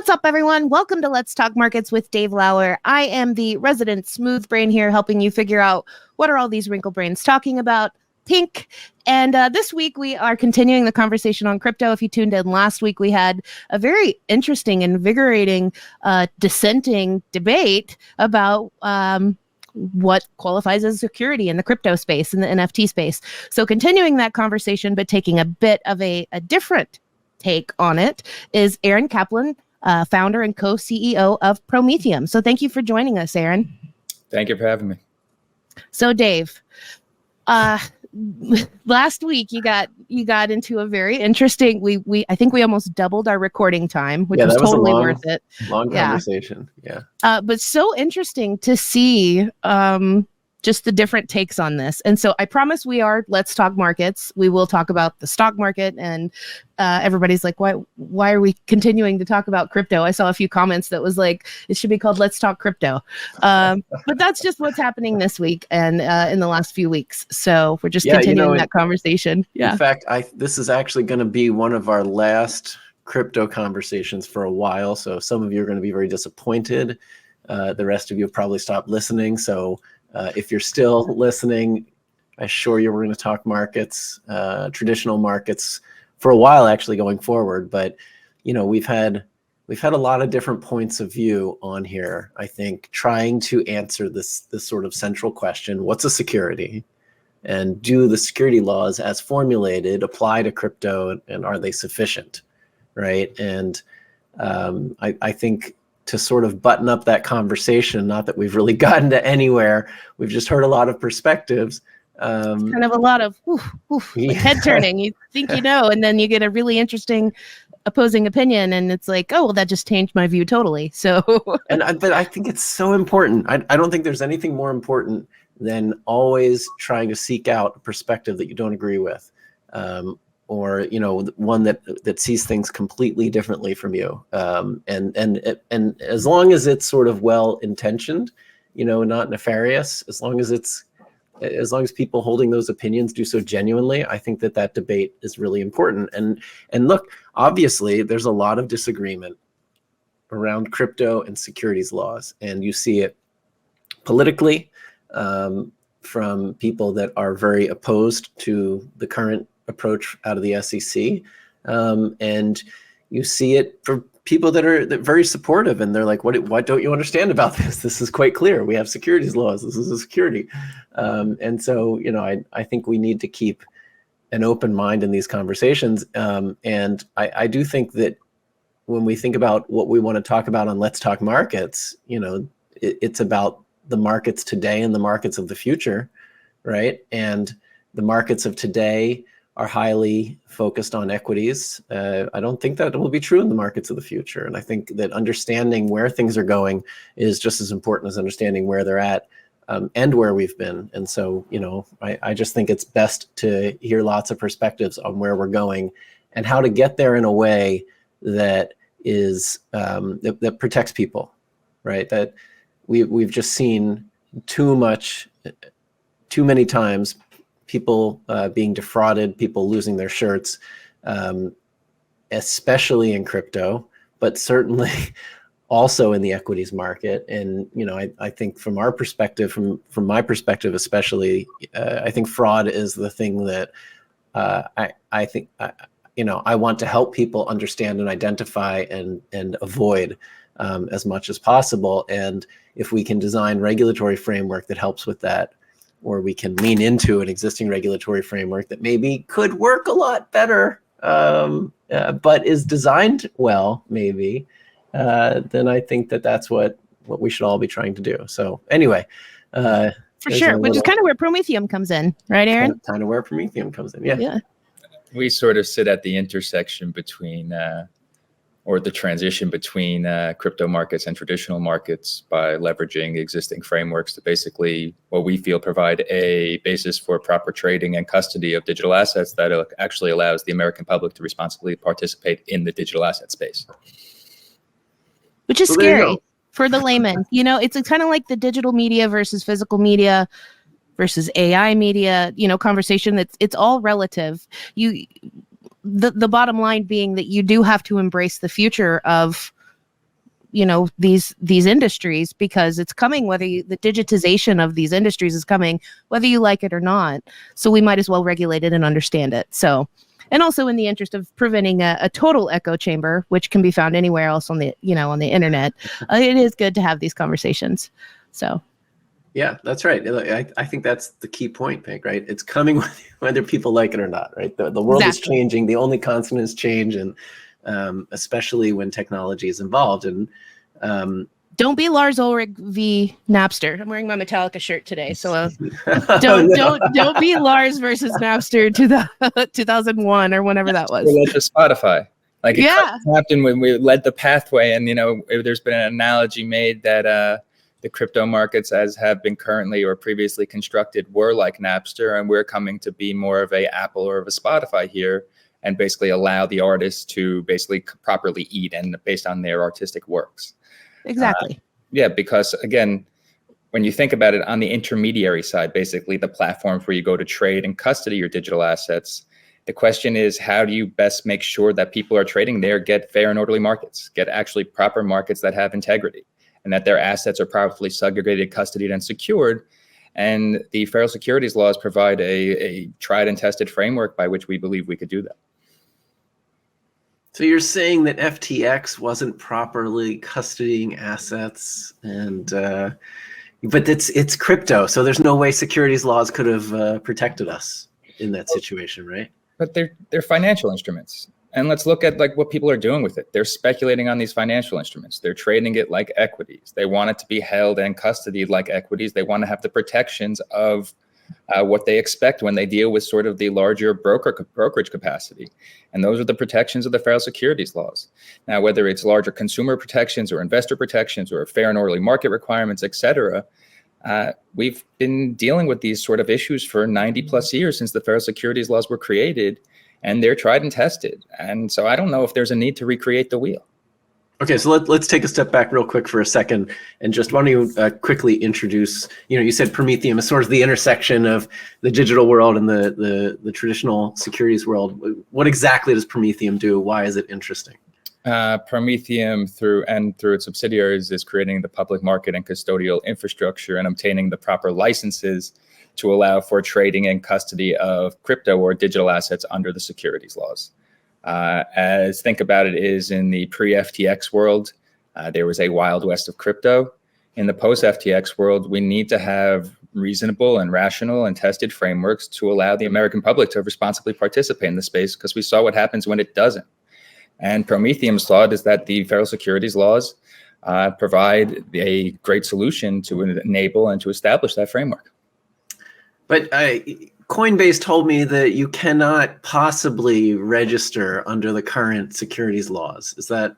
What's up, everyone? Welcome to Let's Talk Markets with Dave Lauer. I am the resident smooth brain here, helping you figure out what are all these wrinkle brains talking about. Pink. And this week we are continuing the conversation on crypto. If you tuned in last week, we had a very interesting, invigorating, dissenting debate about what qualifies as security in the crypto space, in the NFT space. So continuing that conversation, but taking a bit of a different take on it, is Aaron Kaplan, founder and co-CEO of Prometheum. So thank you for joining us, Aaron. Thank you for having me. So Dave, last week you got into a very interesting, I think we almost doubled our recording time, which was totally worth it. Long conversation. Yeah. But so interesting to see just the different takes on this. And so I promise we are Let's Talk Markets. We will talk about the stock market, and everybody's like, why are we continuing to talk about crypto? I saw a few comments that was like, it should be called Let's Talk Crypto. But that's just what's happening this week and in the last few weeks. So we're just continuing that conversation. Yeah. In fact, this is actually going to be one of our last crypto conversations for a while. So some of you are going to be very disappointed. The rest of you have probably stopped listening. So if you're still listening, I assure you we're going to talk markets, traditional markets, for a while actually going forward. But we've had a lot of different points of view on here. I think trying to answer this sort of central question: what's a security, and do the security laws as formulated apply to crypto, and are they sufficient, right? And I think, to sort of button up that conversation, not that we've really gotten to anywhere, we've just heard a lot of perspectives. Kind of a lot of like head turning. You think and then you get a really interesting opposing opinion, and it's like, oh, well, that just changed my view totally. So, but I think it's so important. I don't think there's anything more important than always trying to seek out a perspective that you don't agree with, or one that sees things completely differently from you, and as long as it's sort of well intentioned, not nefarious, as long as people holding those opinions do so genuinely, I think that debate is really important. And look, obviously there's a lot of disagreement around crypto and securities laws, and you see it politically from people that are very opposed to the current approach out of the SEC, and you see it for people that are very supportive, and they're like, what don't you understand about this? This is quite clear. We have securities laws. This is a security. And so, I think we need to keep an open mind in these conversations. And I do think that when we think about what we want to talk about on Let's Talk Markets, it's about the markets today and the markets of the future, right? And the markets of today are highly focused on equities. I don't think that will be true in the markets of the future. And I think that understanding where things are going is just as important as understanding where they're at, and where we've been. And so, I just think it's best to hear lots of perspectives on where we're going and how to get there in a way that is that protects people, right? That we've just seen too many times people being defrauded, people losing their shirts, especially in crypto, but certainly also in the equities market. And I think from our perspective, from my perspective especially, I think fraud is the thing that I think I want to help people understand and identify and avoid as much as possible. And if we can design regulatory framework that helps with that, or we can lean into an existing regulatory framework that maybe could work a lot better, but is designed well, maybe, then I think that's what we should all be trying to do. So anyway, for sure, which is kind of where Prometheum comes in, right, Aaron? Kind of where Prometheum comes in, yeah. We sort of sit at the intersection between or the transition between crypto markets and traditional markets by leveraging existing frameworks to basically what we feel provide a basis for proper trading and custody of digital assets that actually allows the American public to responsibly participate in the digital asset space. Which is scary for the layman. It's kind of like the digital media versus physical media versus AI media, conversation. It's all relative. The bottom line being that you do have to embrace the future of these industries, because it's coming, the digitization of these industries is coming, whether you like it or not. So we might as well regulate it and understand it. So, and also in the interest of preventing a total echo chamber, which can be found anywhere else on the internet, it is good to have these conversations. So. Yeah, that's right. I think that's the key point, Pink, right? It's coming whether people like it or not, right? The world is changing. The only constant is change, and especially when technology is involved. And don't be Lars Ulrich v. Napster. I'm wearing my Metallica shirt today, so don't be Lars versus Napster 2001 or whenever that was. We led to Spotify. Like it happened when we led the pathway, and there's been an analogy made that the crypto markets, as have been currently or previously constructed, were like Napster, and we're coming to be more of a Apple or of a Spotify here, and basically allow the artists to basically properly eat and based on their artistic works. Exactly. Because again, when you think about it on the intermediary side, basically the platforms where you go to trade and custody your digital assets, the question is, how do you best make sure that people are trading there get fair and orderly markets, get actually proper markets that have integrity, and that their assets are properly segregated, custodied, and secured. And the federal securities laws provide a tried and tested framework by which we believe we could do that. So you're saying that FTX wasn't properly custodying assets, and but it's crypto, so there's no way securities laws could have protected us in that situation, right? But they're financial instruments. And let's look at what people are doing with it. They're speculating on these financial instruments. They're trading it like equities. They want it to be held and custodied like equities. They want to have the protections of what they expect when they deal with sort of the larger brokerage capacity. And those are the protections of the federal securities laws. Now, whether it's larger consumer protections or investor protections or fair and orderly market requirements, et cetera, we've been dealing with these sort of issues for 90 plus years since the federal securities laws were created. And they're tried and tested. And so I don't know if there's a need to recreate the wheel. Okay, so let's take a step back real quick for a second, and just why don't you quickly introduce, you said Prometheum is sort of the intersection of the digital world and the traditional securities world. What exactly does Prometheum do? Why is it interesting? Prometheum, through its subsidiaries, is creating the public market and custodial infrastructure and obtaining the proper licenses to allow for trading and custody of crypto or digital assets under the securities laws. As think about it is in the pre-FTX world, there was a wild west of crypto. In the post-FTX world, we need to have reasonable and rational and tested frameworks to allow the American public to responsibly participate in the space, because we saw what happens when it doesn't. And Prometheum's thought is that the federal securities laws provide a great solution to enable and to establish that framework. But Coinbase told me that you cannot possibly register under the current securities laws. Is that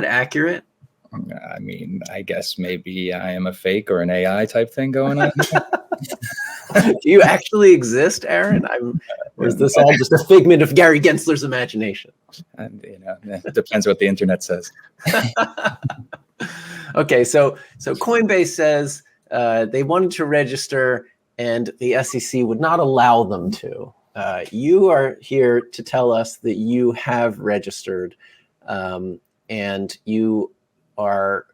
accurate? I mean, I guess maybe I am a fake or an AI type thing going on. Do you actually exist, Aaron? Or is this all just a figment of Gary Gensler's imagination? It depends what the internet says. Okay, so Coinbase says they wanted to register, and the SEC would not allow them to. You are here to tell us that you have registered, and you are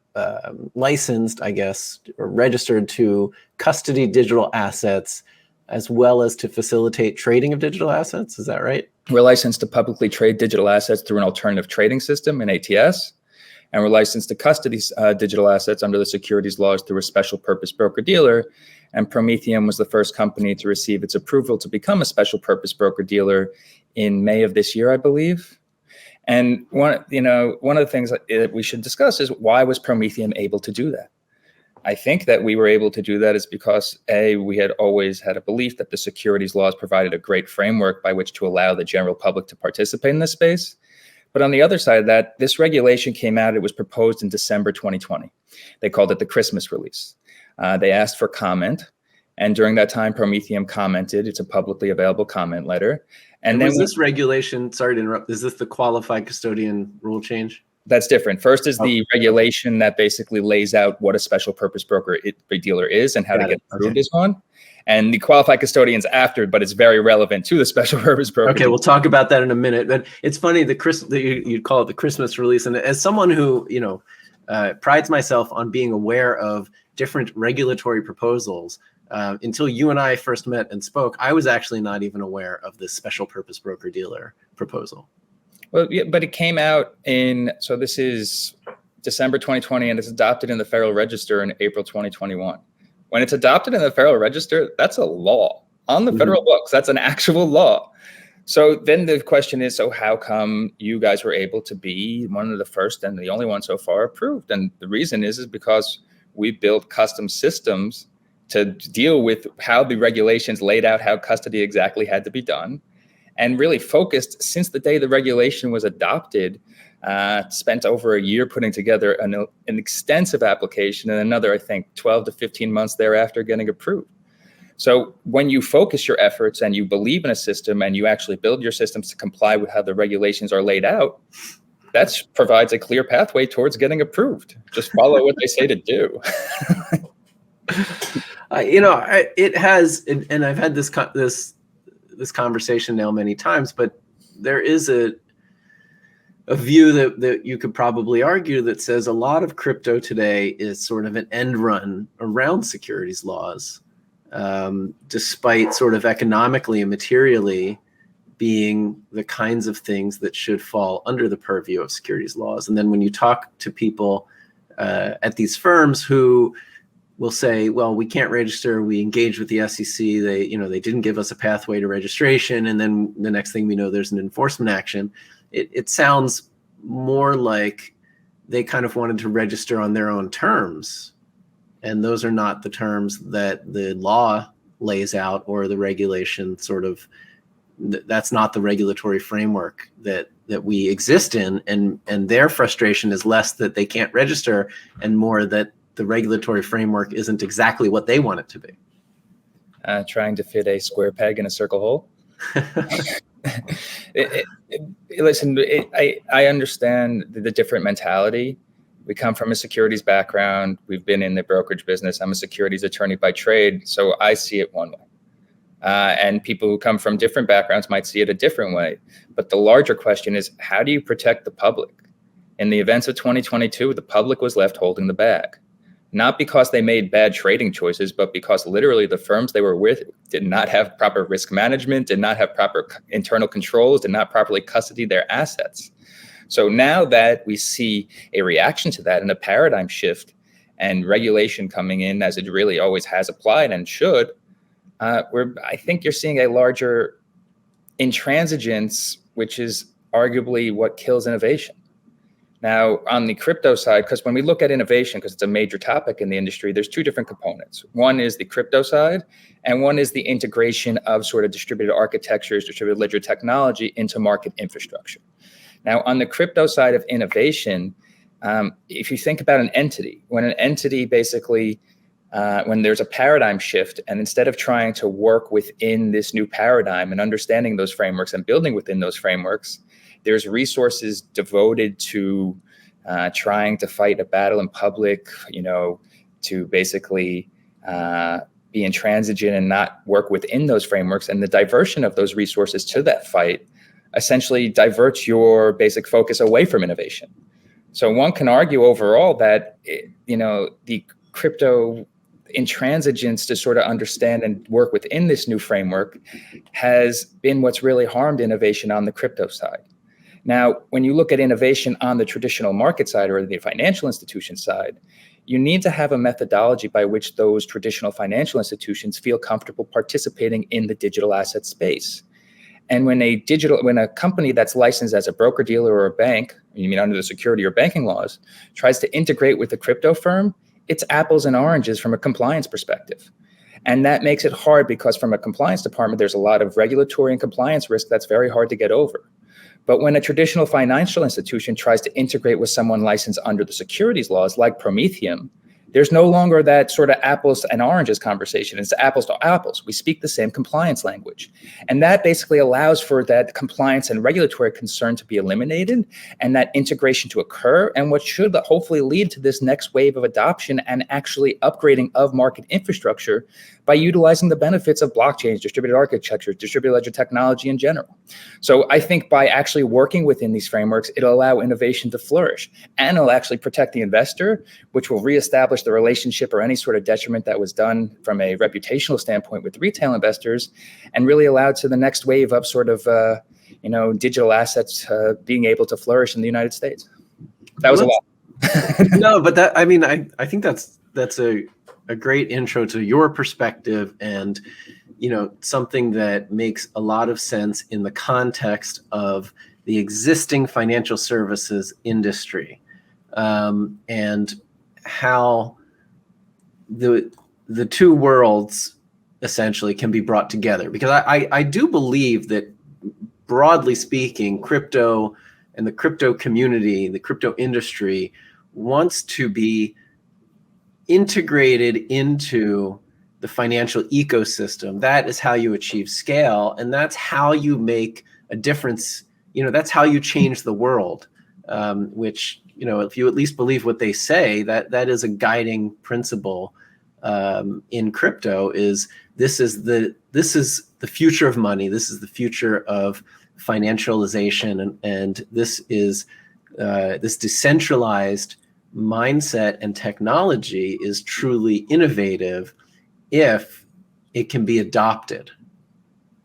licensed, I guess, or registered to custody digital assets as well as to facilitate trading of digital assets. Is that right? We're licensed to publicly trade digital assets through an alternative trading system, an ATS. And we're licensed to custody digital assets under the securities laws through a special purpose broker-dealer. And Prometheum was the first company to receive its approval to become a special purpose broker-dealer in May of this year, I believe. And one of the things that we should discuss is, why was Prometheum able to do that? I think that we were able to do that is because, A, we had always had a belief that the securities laws provided a great framework by which to allow the general public to participate in this space. But on the other side of that, this regulation came out, it was proposed in December 2020. They called it the Christmas release. They asked for comment. And during that time, Prometheum commented. It's a publicly available comment letter. And then this regulation, sorry to interrupt, is this the qualified custodian rule change? That's different. First is the regulation that basically lays out what a special purpose broker-dealer is and how to get approved as one. And the qualified custodians after, but it's very relevant to the special purpose broker. Okay, we'll talk about that in a minute. But it's funny, you call it the Christmas release. And as someone who, prides myself on being aware of different regulatory proposals. Until you and I first met and spoke, I was actually not even aware of this special purpose broker-dealer proposal. Well, yeah, but it came out so this is December 2020, and it's adopted in the Federal Register in April 2021. When it's adopted in the Federal Register, that's a law on the federal books. That's an actual law. So then the question is, so how come you guys were able to be one of the first and the only one so far approved? And the reason is because we built custom systems to deal with how the regulations laid out how custody exactly had to be done, and really focused since the day the regulation was adopted, spent over a year putting together an extensive application and another, I think, 12 to 15 months thereafter getting approved. So when you focus your efforts and you believe in a system and you actually build your systems to comply with how the regulations are laid out, that provides a clear pathway towards getting approved. Just follow what they say to do. It has, and I've had this conversation now many times, but there is a view that you could probably argue that says a lot of crypto today is sort of an end run around securities laws, despite sort of economically and materially being the kinds of things that should fall under the purview of securities laws. And then when you talk to people at these firms who will say, well, we can't register, we engage with the SEC, they didn't give us a pathway to registration, and then the next thing we know, there's an enforcement action. It sounds more like they kind of wanted to register on their own terms, and those are not the terms that the law lays out or the regulation that's not the regulatory framework that we exist in, and their frustration is less that they can't register and more that the regulatory framework isn't exactly what they want it to be. Trying to fit a square peg in a circle hole. Listen, I understand the different mentality. We come from a securities background. We've been in the brokerage business. I'm a securities attorney by trade, so I see it one way. And people who come from different backgrounds might see it a different way. But the larger question is, how do you protect the public? In the events of 2022, the public was left holding the bag. Not because they made bad trading choices, but because literally the firms they were with did not have proper risk management, did not have proper internal controls, did not properly custody their assets. So now that we see a reaction to that and a paradigm shift and regulation coming in as it really always has applied and should, I think you're seeing a larger intransigence, which is arguably what kills innovation. Now, on the crypto side, because when we look at innovation, because it's a major topic in the industry, there's two different components. One is the crypto side, and one is the integration of sort of distributed architectures, distributed ledger technology into market infrastructure. Now, on the crypto side of innovation, if you think about an entity, when an entity basically, when there's a paradigm shift, and instead of trying to work within this new paradigm and understanding those frameworks and building within those frameworks, there's resources devoted to trying to fight a battle in public, to basically be intransigent and not work within those frameworks. And the diversion of those resources to that fight essentially diverts your basic focus away from innovation. So one can argue overall that, the crypto intransigence to sort of understand and work within this new framework has been what's really harmed innovation on the crypto side. Now, when you look at innovation on the traditional market side or the financial institution side, you need to have a methodology by which those traditional financial institutions feel comfortable participating in the digital asset space. And when a company that's licensed as a broker dealer or a bank, under the security or banking laws, tries to integrate with a crypto firm, it's apples and oranges from a compliance perspective. And that makes it hard because from a compliance department, there's a lot of regulatory and compliance risk that's very hard to get over. But when a traditional financial institution tries to integrate with someone licensed under the securities laws like Prometheum, there's no longer that sort of apples and oranges conversation. It's apples to apples. We speak the same compliance language. And that basically allows for that compliance and regulatory concern to be eliminated and that integration to occur, and what should hopefully lead to this next wave of adoption and actually upgrading of market infrastructure by utilizing the benefits of blockchains, distributed architecture, distributed ledger technology in general. So I think by actually working within these frameworks, it'll allow innovation to flourish, and it'll actually protect the investor, which will reestablish the relationship or any sort of detriment that was done from a reputational standpoint with retail investors, and really allow to the next wave of sort of digital assets being able to flourish in the United States. That was a lot. No, but I think that's a great intro to your perspective, and something that makes a lot of sense in the context of the existing financial services industry, and how the two worlds essentially can be brought together. Because I do believe that, broadly speaking, crypto and the crypto community, the crypto industry, wants to be integrated into the financial ecosystem. That is how you achieve scale, and that's how you make a difference. That's how you change the world, which, if you at least believe what they say, that is a guiding principle in crypto. This is the future of money. This is the future of financialization, and this is this decentralized mindset and technology is truly innovative if it can be adopted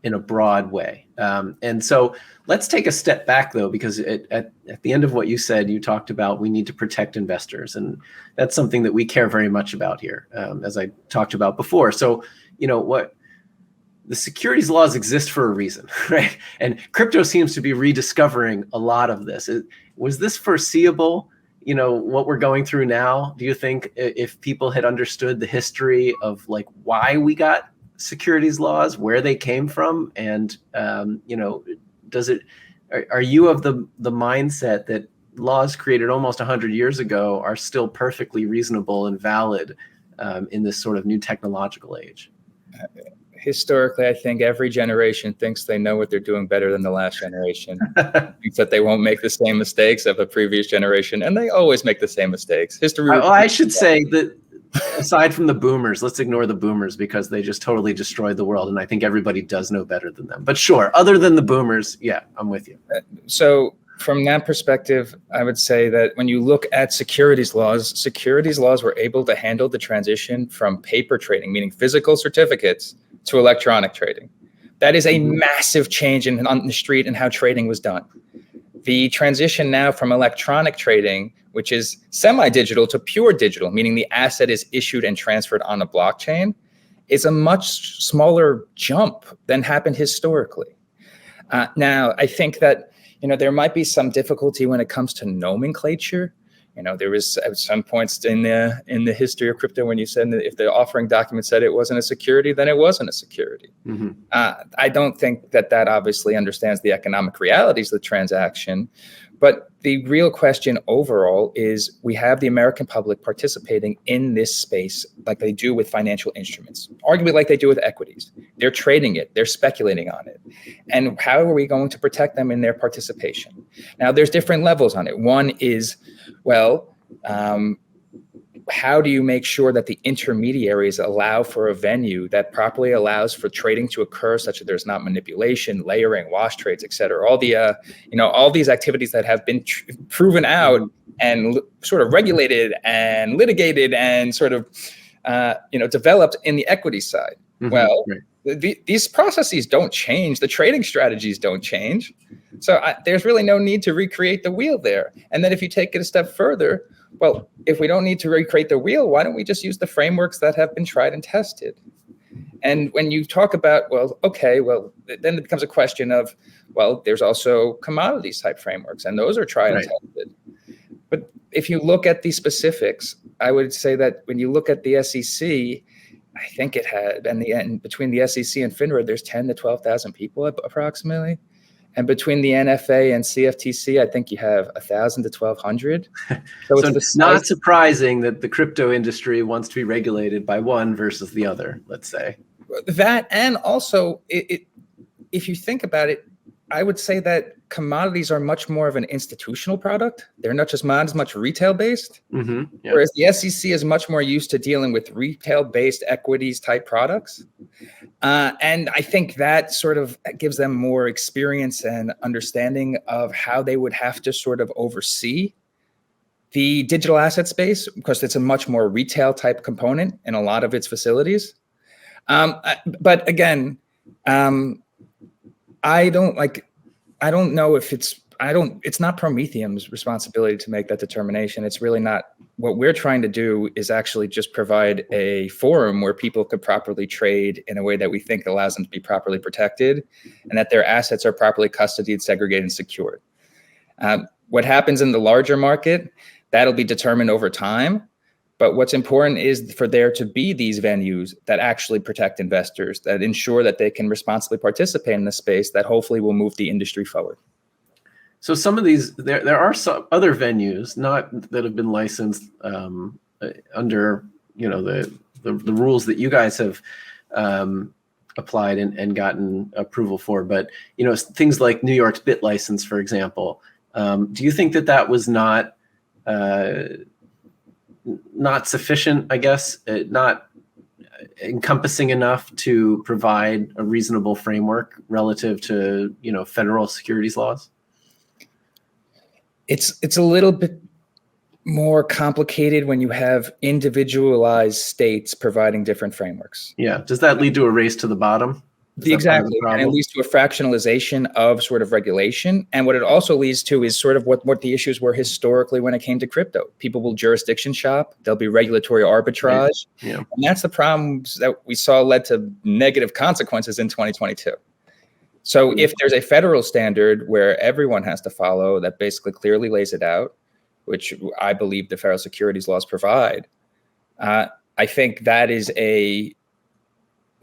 in a broad way. And so let's take a step back, though, because at the end of what you said, you talked about we need to protect investors. And that's something that we care very much about here, as I talked about before. So, the securities laws exist for a reason, right? And crypto seems to be rediscovering a lot of this. Was this foreseeable? What we're going through now? Do you think if people had understood the history of why we got securities laws, where they came from, and are you of the mindset that laws created almost 100 years ago are still perfectly reasonable and valid in this sort of new technological age? Historically, I think every generation thinks they know what they're doing better than the last generation. Thinks that they won't make the same mistakes of a previous generation, and they always make the same mistakes. History. I should say that aside from the boomers, let's ignore the boomers because they just totally destroyed the world, and I think everybody does know better than them. But sure, other than the boomers, yeah, I'm with you. So from that perspective, I would say that when you look at securities laws were able to handle the transition from paper trading, meaning physical certificates, to electronic trading. That is a massive change on the street and how trading was done. The transition now from electronic trading, which is semi-digital, to pure digital, meaning the asset is issued and transferred on a blockchain, is a much smaller jump than happened historically. Now, I think that there might be some difficulty when it comes to nomenclature. There was at some points in the history of crypto when you said that if the offering document said it wasn't a security, then it wasn't a security. Mm-hmm. I don't think that obviously understands the economic realities of the transaction. But the real question overall is we have the American public participating in this space like they do with financial instruments, arguably like they do with equities. They're trading it. They're speculating on it. And how are we going to protect them in their participation? Now, there's different levels on it. One is, how do you make sure that the intermediaries allow for a venue that properly allows for trading to occur, such that there's not manipulation, layering, wash trades, et cetera, all the all these activities that have been proven out and sort of regulated and litigated and sort of developed in the equity side. Mm-hmm. These processes don't change. The trading strategies don't change. So there's really no need to recreate the wheel there. And then if you take it a step further, if we don't need to recreate the wheel, why don't we just use the frameworks that have been tried and tested? And when you talk about, then it becomes a question of, there's also commodities type frameworks, and those are tried and tested. But if you look at the specifics, I would say that when you look at the SEC, I think it had, between the SEC and FINRA, there's 10 to 12,000 people approximately. And between the NFA and CFTC, I think you have 1,000 to 1,200. So it's not surprising that the crypto industry wants to be regulated by one versus the other, let's say. That, and also, if you think about it, I would say that commodities are much more of an institutional product. They're not as much retail-based, whereas the SEC is much more used to dealing with retail-based equities-type products. And I think that sort of gives them more experience and understanding of how they would have to sort of oversee the digital asset space, because it's a much more retail-type component in a lot of its facilities. But again, I don't know if it's not Prometheum's responsibility to make that determination. It's really not. What we're trying to do is actually just provide a forum where people could properly trade in a way that we think allows them to be properly protected and that their assets are properly custodied, segregated, and secured. What happens in the larger market, that'll be determined over time. But what's important is for there to be these venues that actually protect investors, that ensure that they can responsibly participate in the space, that hopefully will move the industry forward. So some of these, there are some other venues that have been licensed under the rules that you guys have applied and gotten approval for. But things like New York's BitLicense, for example. Do you think that was not sufficient, I guess, not encompassing enough to provide a reasonable framework relative to, federal securities laws? It's a little bit more complicated when you have individualized states providing different frameworks. Yeah. Does that lead to a race to the bottom? Exactly. And it leads to a fractionalization of sort of regulation. And what it also leads to is sort of what the issues were historically when it came to crypto. People will jurisdiction shop. There'll be regulatory arbitrage. Right. Yeah. And that's the problems that we saw led to negative consequences in 2022. So if there's a federal standard where everyone has to follow that basically clearly lays it out, which I believe the federal securities laws provide, I think that is a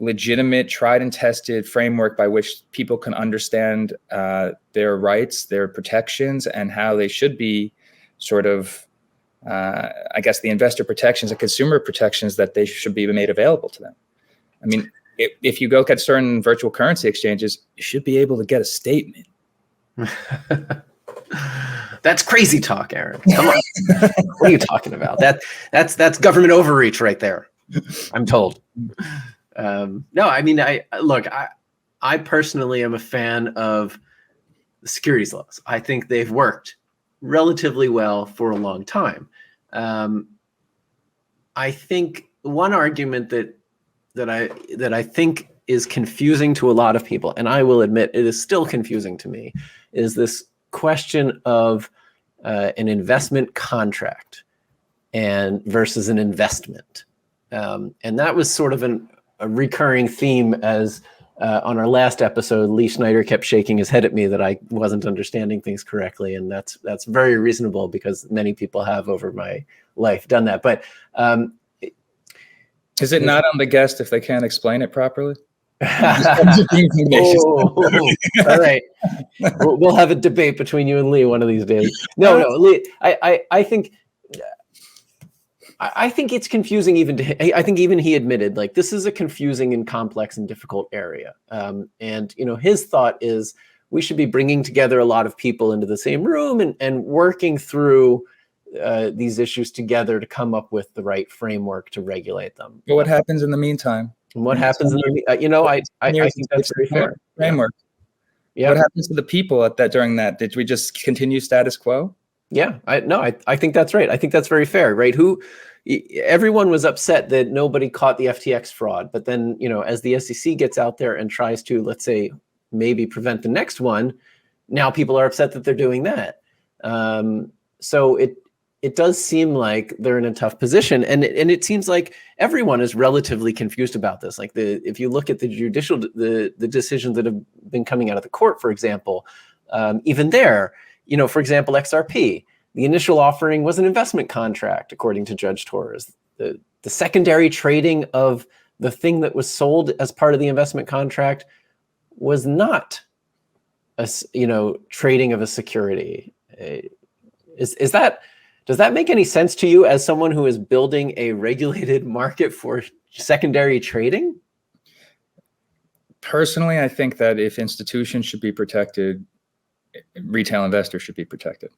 legitimate, tried and tested framework by which people can understand their rights, their protections, and how they should be sort of, I guess, the investor protections and consumer protections that they should be made available to them. I mean, if you go at certain virtual currency exchanges, you should be able to get a statement. That's crazy talk, Aaron. Come on. What are you talking about? That's government overreach right there, I'm told. No, I mean, I personally am a fan of the securities laws. I think they've worked relatively well for a long time. I think one argument that I think is confusing to a lot of people, and I will admit it is still confusing to me, is this question of an investment contract and versus an investment. And that was sort of a recurring theme as on our last episode, Lee Schneider kept shaking his head at me that I wasn't understanding things correctly. And that's very reasonable because many people have over my life done that. But is it not on the guest if they can't explain it properly? All right. We'll have a debate between you and Lee one of these days. No, Lee, I think it's confusing even to, I think even he admitted, like, this is a confusing and complex and difficult area. And, his thought is we should be bringing together a lot of people into the same room and working through these issues together to come up with the right framework to regulate them. But what happens in the meantime? And what happens in the, I think that's very fair. Framework. Yeah. What happens to the people during that? Did we just continue status quo? Yeah, I think that's right. I think that's very fair, right? Everyone was upset that nobody caught the FTX fraud, but then, as the SEC gets out there and tries to, let's say, maybe prevent the next one, now people are upset that they're doing that. So it does seem like they're in a tough position, and it seems like everyone is relatively confused about this. Like if you look at the judicial, the decisions that have been coming out of the court, for example, even there, for example, XRP, the initial offering was an investment contract, according to Judge Torres. The secondary trading of the thing that was sold as part of the investment contract was not trading of a security. Does that make any sense to you as someone who is building a regulated market for secondary trading? Personally, I think that if institutions should be protected, retail investors should be protected.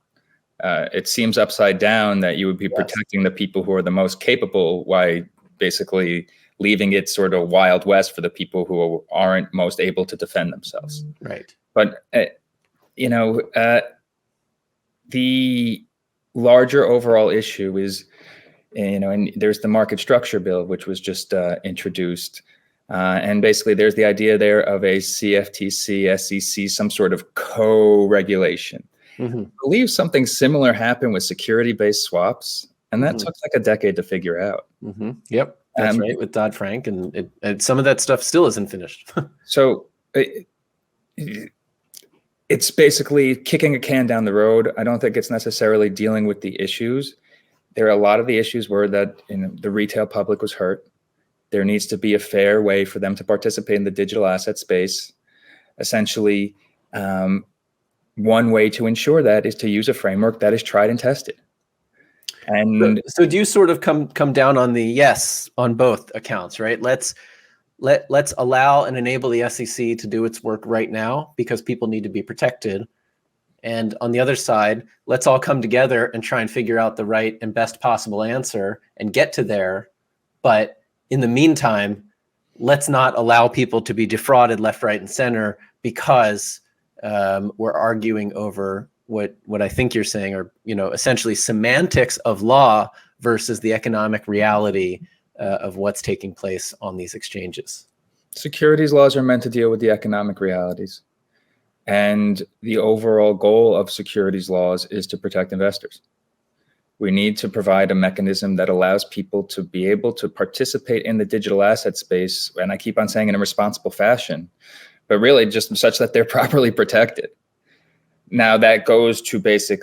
It seems upside down that you would be protecting the people who are the most capable, while basically leaving it sort of Wild West for the people who aren't most able to defend themselves. Right. But, the larger overall issue is, and there's the market structure bill, which was just introduced. And basically there's the idea there of a CFTC, SEC, some sort of co-regulation. Mm-hmm. I believe something similar happened with security-based swaps, and that took like a decade to figure out. Mm-hmm. Yep, that's right, with Dodd-Frank, and some of that stuff still isn't finished. So it's basically kicking a can down the road. I don't think it's necessarily dealing with the issues. There are a lot of the issues were that the retail public was hurt. There needs to be a fair way for them to participate in the digital asset space. Essentially, one way to ensure that is to use a framework that is tried and tested. And so do you sort of come down on the yes on both accounts, right? Let's allow and enable the SEC to do its work right now because people need to be protected. And on the other side, let's all come together and try and figure out the right and best possible answer and get to there. But in the meantime, let's not allow people to be defrauded left, right, and center because we're arguing over what I think you're saying are, essentially semantics of law versus the economic reality of what's taking place on these exchanges. Securities laws are meant to deal with the economic realities. And the overall goal of securities laws is to protect investors. We need to provide a mechanism that allows people to be able to participate in the digital asset space, and I keep on saying in a responsible fashion, but really just such that they're properly protected. Now that goes to basic,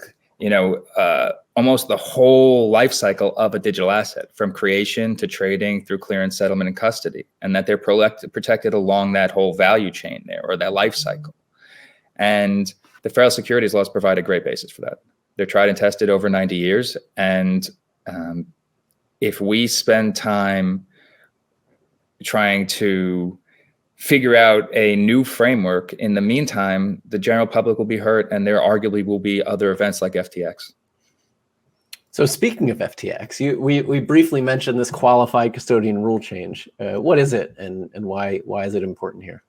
almost the whole life cycle of a digital asset, from creation to trading through clearance, settlement, and custody, and that they're protected along that whole value chain there, or that life cycle. And the federal securities laws provide a great basis for that. They're tried and tested over 90 years. And if we spend time trying to figure out a new framework, in the meantime, the general public will be hurt, and there arguably will be other events like FTX. So speaking of FTX, we briefly mentioned this qualified custodian rule change. What is it, and why is it important here?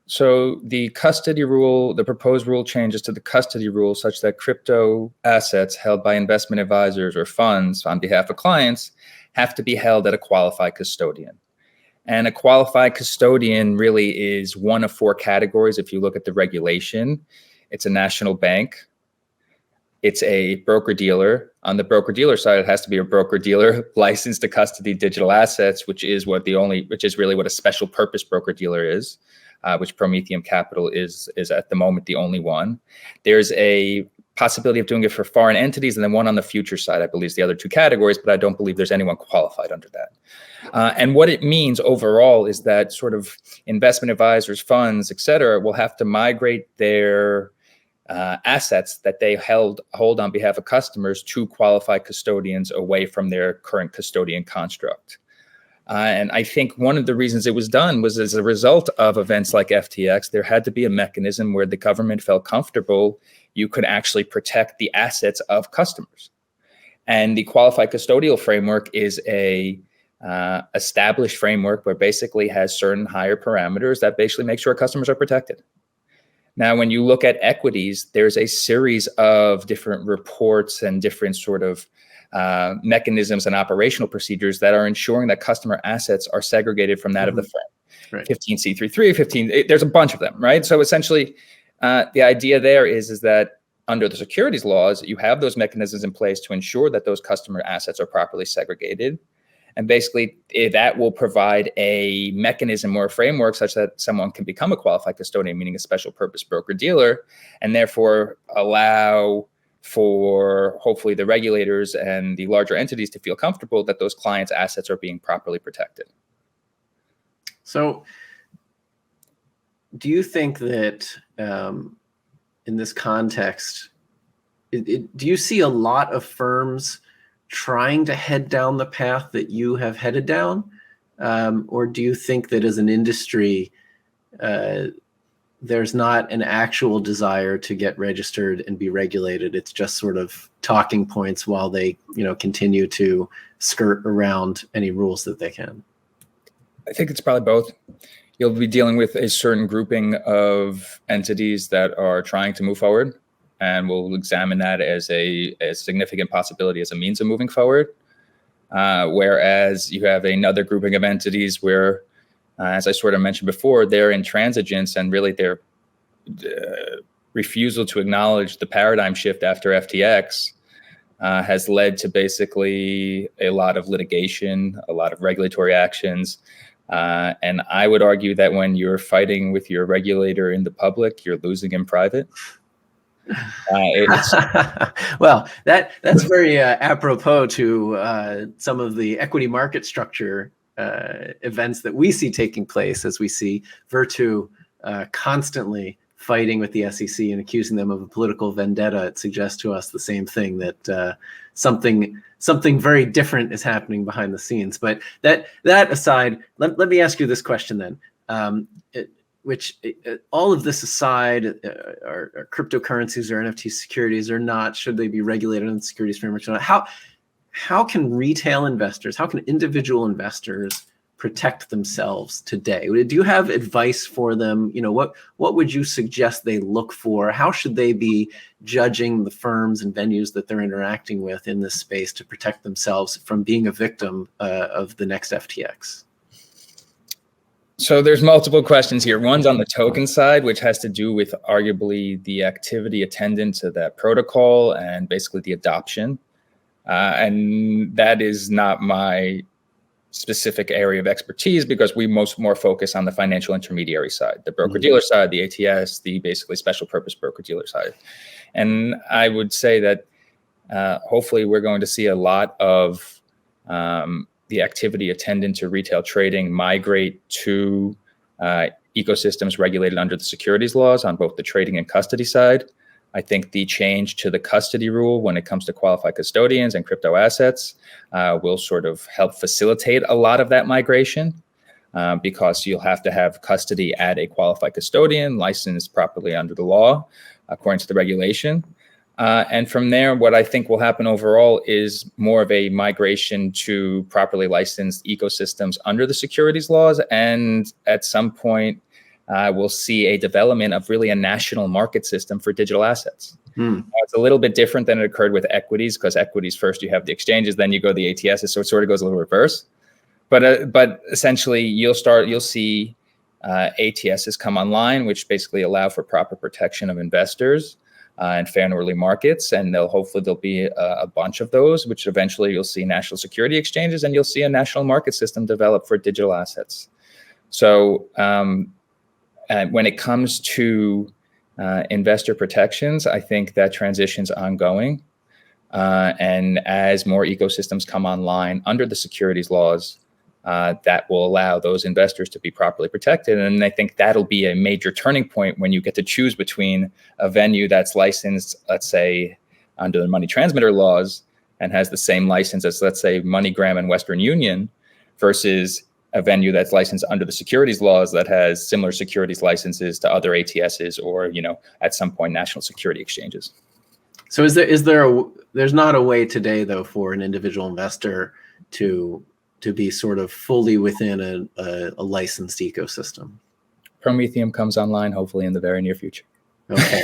So the custody rule, the proposed rule changes to the custody rule such that crypto assets held by investment advisors or funds on behalf of clients have to be held at a qualified custodian. And a qualified custodian really is one of four categories. If you look at the regulation, it's a national bank, it's a broker-dealer. On the broker-dealer side, it has to be a broker-dealer licensed to custody digital assets, which is really what a special purpose broker-dealer is. Which Prometheum Capital is at the moment the only one. There's a possibility of doing it for foreign entities, and then one on the future side, I believe, is the other two categories, but I don't believe there's anyone qualified under that. And what it means overall is that sort of investment advisors, funds, et cetera, will have to migrate their assets that they hold on behalf of customers to qualified custodians away from their current custodian construct. And I think one of the reasons it was done was as a result of events like FTX, there had to be a mechanism where the government felt comfortable you could actually protect the assets of customers. And the qualified custodial framework is a established framework where basically has certain higher parameters that basically make sure customers are protected. Now, when you look at equities, there's a series of different reports and different sort of mechanisms and operational procedures that are ensuring that customer assets are segregated from that of the firm. Right. 15C33, there's a bunch of them, right? So essentially, the idea there is that under the securities laws, you have those mechanisms in place to ensure that those customer assets are properly segregated. And basically, that will provide a mechanism or a framework such that someone can become a qualified custodian, meaning a special purpose broker-dealer, and therefore allow for hopefully the regulators and the larger entities to feel comfortable that those clients' assets are being properly protected. So do you think that this context, do you see a lot of firms trying to head down the path that you have headed down? Or do you think that as an industry, there's not an actual desire to get registered and be regulated? It's just sort of talking points while they, continue to skirt around any rules that they can. I think it's probably both. You'll be dealing with a certain grouping of entities that are trying to move forward, and we'll examine that as a significant possibility as a means of moving forward. Whereas you have another grouping of entities where, as I sort of mentioned before, they're intransigence, and really their refusal to acknowledge the paradigm shift after FTX has led to basically a lot of litigation, a lot of regulatory actions. And I would argue that when you're fighting with your regulator in the public, you're losing in private. Well, that's very apropos to some of the equity market structure events that we see taking place, as we see Virtu constantly fighting with the SEC and accusing them of a political vendetta. It suggests to us the same thing, that something very different is happening behind the scenes. But that aside, let me ask you this question then. All of this aside, are cryptocurrencies or NFT securities or not, should they be regulated in the securities framework or not? How can retail investors, how can individual investors protect themselves today? Do you have advice for them? What would you suggest they look for? How should they be judging the firms and venues that they're interacting with in this space to protect themselves from being a victim of the next FTX? So there's multiple questions here. One's on the token side, which has to do with arguably the activity attendant to that protocol and basically the adoption. And that is not my specific area of expertise, because we more focus on the financial intermediary side, the broker-dealer side, the ATS, the basically special purpose broker-dealer side. And I would say that hopefully we're going to see a lot of the activity attendant to retail trading migrate to ecosystems regulated under the securities laws on both the trading and custody side. I think the change to the custody rule when it comes to qualified custodians and crypto assets will sort of help facilitate a lot of that migration, because you'll have to have custody at a qualified custodian licensed properly under the law, according to the regulation. And from there, what I think will happen overall is more of a migration to properly licensed ecosystems under the securities laws. And at some point, we'll see a development of really a national market system for digital assets. It's a little bit different than it occurred with equities, because equities, first you have the exchanges, then you go the ATSs, so it sort of goes a little reverse. But essentially, you'll see ATSs come online, which basically allow for proper protection of investors and fair and orderly markets, and there'll be a bunch of those, which eventually you'll see national security exchanges, and you'll see a national market system develop for digital assets. So when it comes to investor protections, I think that transition's ongoing, and as more ecosystems come online under the securities laws, that will allow those investors to be properly protected. And I think that'll be a major turning point when you get to choose between a venue that's licensed, let's say, under the money transmitter laws and has the same license as, let's say, MoneyGram and Western Union, versus a venue that's licensed under the securities laws that has similar securities licenses to other ATSs or, at some point, national security exchanges. So there's not a way today, though, for an individual investor to be sort of fully within a licensed ecosystem? Prometheum comes online, hopefully in the very near future. Okay.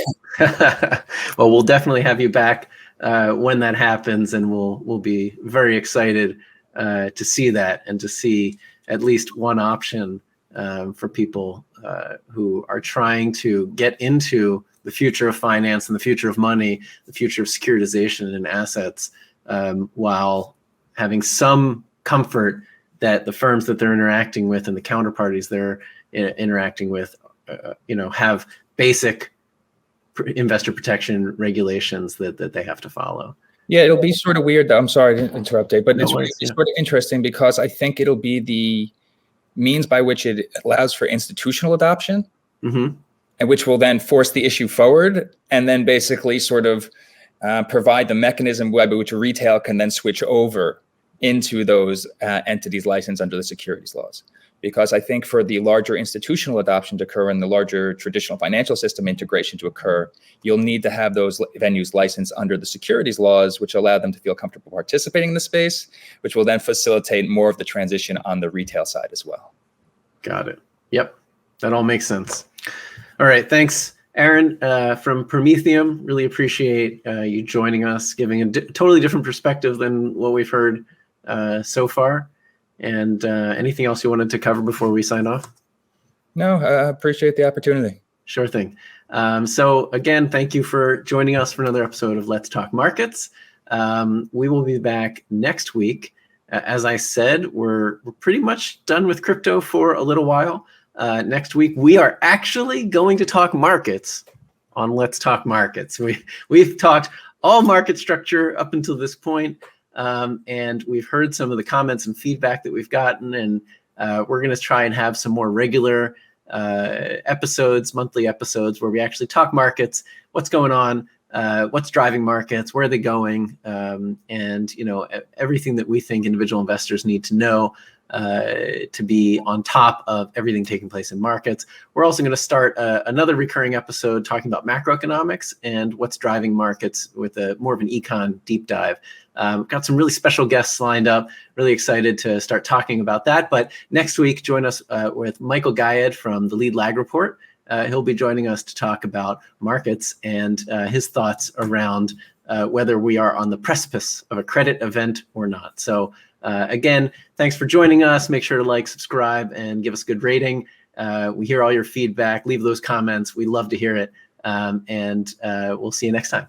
Well, we'll definitely have you back when that happens, and we'll be very excited to see that and to see at least one option for people who are trying to get into the future of finance and the future of money, the future of securitization and assets, while having some comfort that the firms that they're interacting with and the counterparties they're interacting with, have basic investor protection regulations that they have to follow. Yeah, it'll be sort of weird, though. I'm sorry to interrupt, Dave, but it's sort of interesting, because I think it'll be the means by which it allows for institutional adoption. and which will then force the issue forward, and then basically sort of provide the mechanism by which retail can then switch over into those entities licensed under the securities laws. Because I think for the larger institutional adoption to occur and the larger traditional financial system integration to occur, you'll need to have those venues licensed under the securities laws, which allow them to feel comfortable participating in the space, which will then facilitate more of the transition on the retail side as well. Got it. Yep. That all makes sense. All right. Thanks, Aaron, from Prometheum. Really appreciate you joining us, giving a totally different perspective than what we've heard so far. And anything else you wanted to cover before we sign off? No, I appreciate the opportunity. Sure thing. So again, thank you for joining us for another episode of Let's Talk Markets. We will be back next week. As I said, we're pretty much done with crypto for a little while. Next week, we are actually going to talk markets on Let's Talk Markets. We've talked all market structure up until this point. And we've heard some of the comments and feedback that we've gotten, and we're going to try and have some more regular episodes, monthly episodes, where we actually talk markets, what's going on, what's driving markets, where are they going, and everything that we think individual investors need to know to be on top of everything taking place in markets. We're also going to start another recurring episode talking about macroeconomics and what's driving markets with more of an econ deep dive. Got some really special guests lined up. Really excited to start talking about that. But next week, join us with Michael Gayed from the Lead Lag Report. He'll be joining us to talk about markets and his thoughts around whether we are on the precipice of a credit event or not. So again, thanks for joining us. Make sure to like, subscribe, and give us a good rating. We hear all your feedback. Leave those comments. We love to hear it. And we'll see you next time.